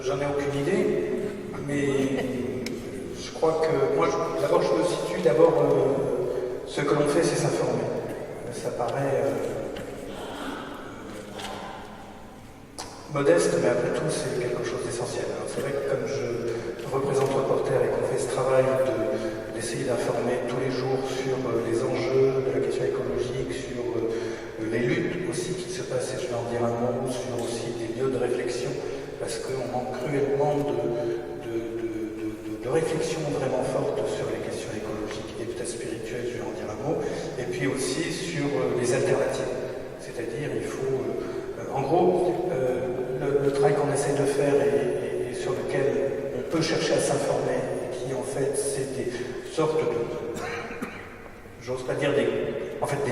J'en ai aucune idée, mais je crois que moi, d'abord, je me situe ce que l'on fait, c'est s'informer. Ça paraît modeste, mais après tout, c'est quelque chose d'essentiel. C'est vrai que comme je représente Reporter et qu'on fait ce travail d'essayer d'informer tous les jours sur les enjeux de la question écologique, sur les luttes aussi qui se passent, et je vais en dire un mot, sur aussi des lieux de réflexion, parce qu'on manque cruellement de réflexion vraiment forte sur les questions écologiques et peut-être spirituelles, je vais en dire un mot, et puis aussi sur les alternatives. C'est-à-dire, il faut, en gros, le travail qu'on essaie de faire et sur lequel on peut chercher à s'informer, et qui en fait, c'est des sortes de, j'ose pas dire des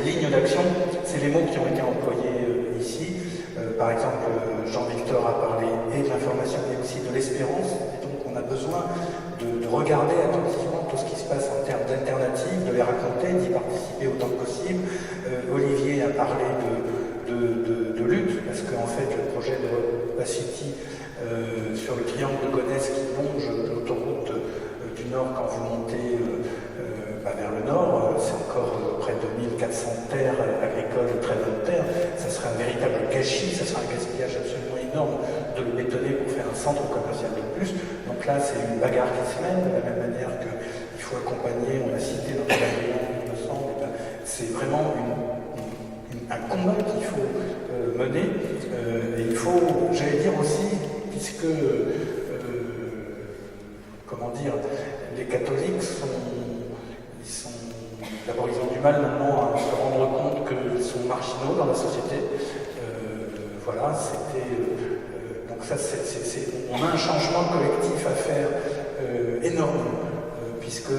lignes d'action, c'est les mots qui ont été employés ici. Par exemple, Jean-Victor a parlé et de l'information, mais aussi de l'espérance. Et donc, on a besoin de regarder attentivement tout ce qui se passe en termes d'alternatives, de les raconter, d'y participer autant que possible. Olivier a parlé de lutte, parce qu'en fait, le projet de Opacity sur le triangle de Gonesse qui longe l'autoroute du Nord quand vous montez vers le Nord, c'est encore près de 1400 terres agricoles, très bonnes terres. Ça serait un véritable gâchis, ça serait un gaspillage absolument énorme de le bétonner pour faire un centre commercial de plus. Donc là, c'est une bagarre qui se mène, de la même manière qu'il faut accompagner, on a cité notre réunion, il me semble, c'est vraiment un combat qu'il faut mener. Et il faut, j'allais dire aussi, puisque, les catholiques d'abord, ils ont du mal maintenant à se rendre compte qu'ils sont marginaux dans la société. Voilà, donc ça, on a un changement collectif à faire énorme, puisque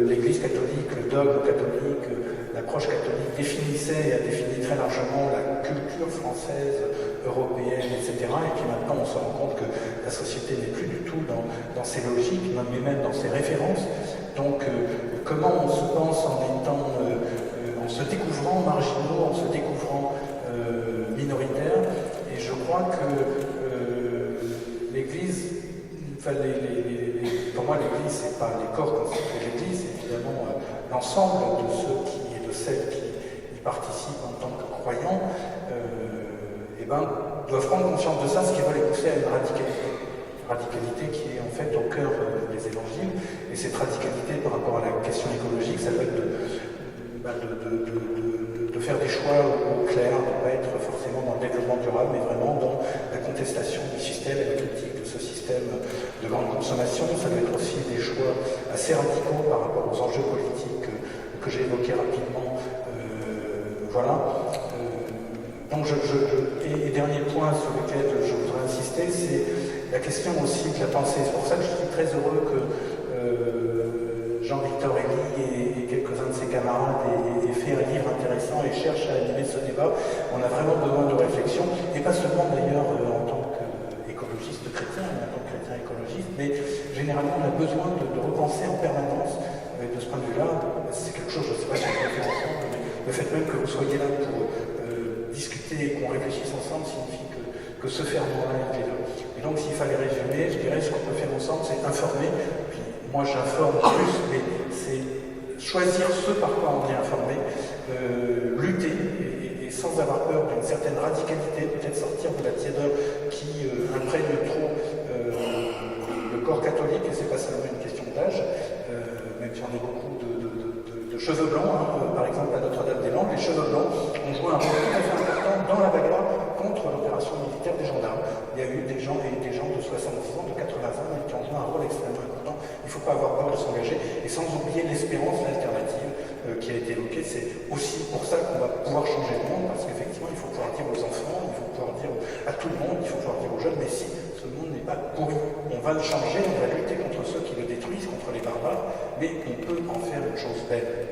l'Église catholique, le dogme catholique, l'approche catholique définissait et a défini très largement la culture française, européenne, etc. Et puis maintenant, on se rend compte que la société n'est plus du tout dans ses logiques, mais même dans ses références. Donc, comment on se pense en se découvrant marginaux, en se découvrant minoritaires. Et je crois que l'Église, pour moi l'Église, c'est pas les corps constitués de l'Église, c'est évidemment l'ensemble de ceux et de celles qui y participent en tant que croyants, doivent prendre conscience de ça, ce qui va les pousser à une radicalité qui est en fait au cœur des évangiles. Et cette radicalité par rapport à la question écologique, ça va être de faire des choix au clair, de ne pas être forcément dans le développement durable, mais vraiment dans la contestation du système et la critique de ce système de grande consommation. Ça va être aussi des choix assez radicaux par rapport aux enjeux politiques que j'ai évoqués rapidement. Voilà. Donc et dernier point sur lequel je voudrais insister, c'est la question aussi de la pensée. C'est pour ça que je suis très heureux que Jean-Victor Elie et quelques-uns de ses camarades aient fait un livre intéressant et cherchent à animer ce débat. On a vraiment besoin de réflexion, et pas seulement d'ailleurs en tant qu'écologiste chrétien, en tant que chrétien écologiste, mais généralement on a besoin de repenser en permanence. De ce point de vue-là, c'est quelque chose, je ne sais pas si on peut faire ensemble, mais le fait même que vous soyez là pour discuter et qu'on réfléchisse ensemble signifie que ce ferment-là est là. Et donc s'il fallait résumer, je dirais ce qu'on peut faire ensemble, c'est informer. Puis moi j'informe plus, mais c'est choisir ce par quoi on est informé, lutter et sans avoir peur d'une certaine radicalité, peut-être sortir de la tiédeur qui imprègne trop le corps catholique, et c'est pas seulement une question d'âge, même si on est beaucoup de cheveux blancs, par exemple à Notre-Dame-des-Landes, les cheveux blancs ont joué un rôle tout à fait important dans la bagarre contre l'opération militaire des gendarmes. Il y a eu des gens de 70 ans, de 80 ans qui ont joué un rôle extrêmement important. Il ne faut pas avoir peur de s'engager, et sans oublier l'espérance, l'alternative qui a été évoquée. C'est aussi pour ça qu'on va pouvoir changer le monde, parce qu'effectivement il faut pouvoir dire aux enfants, il faut pouvoir dire à tout le monde, il faut pouvoir dire aux jeunes, mais si ce monde n'est pas pourri, on va le changer, on va lutter contre ceux qui le détruisent, contre les barbares, mais on peut en faire une chose belle.